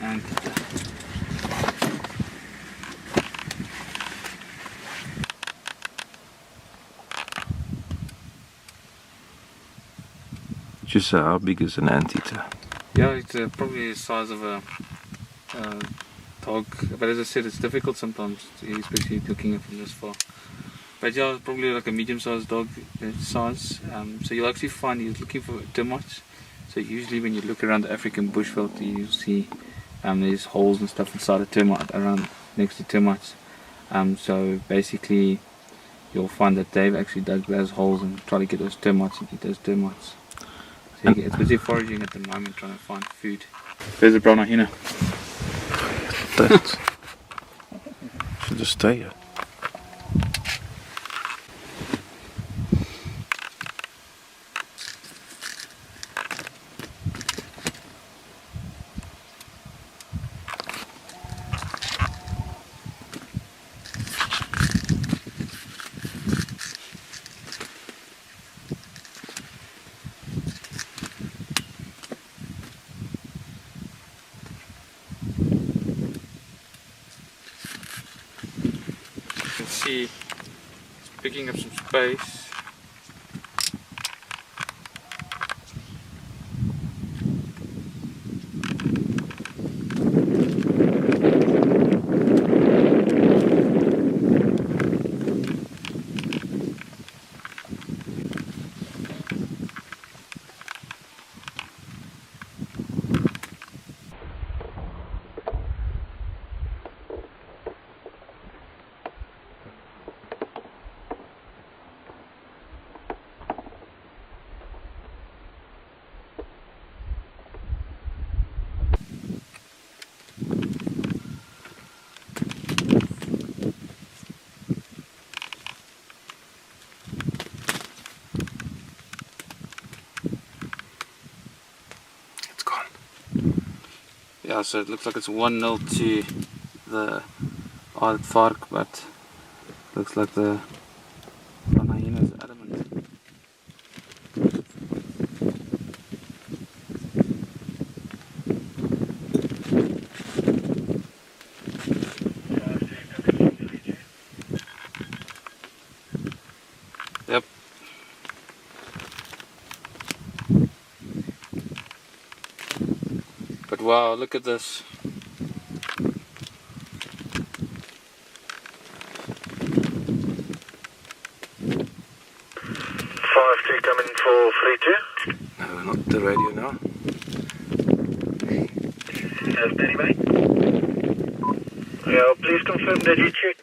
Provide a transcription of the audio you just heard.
an anteater. Just how big is an anteater? Yeah, it's probably the size of a dog, but as I said, it's difficult sometimes, especially looking at from this far. But yeah, it's probably like a medium-sized dog size. So you'll actually find he's looking for termites. So usually when you look around the African bushveld, you'll see there's holes and stuff inside the termite around next to termites. So basically, you'll find that they've actually dug those holes and try to get those termites and eat those termites. So it's busy foraging at the moment, trying to find food. There's a brown hyena. That should just stay here. You can see it's picking up some space. It's gone. Yeah, so it looks like it's 1-0 to the Aardvark, but looks like the brown hyena is adamant. Yep. But wow, look at this. Coming for 3-2. No, not the radio now. Standing by. Yeah, please confirm that you checked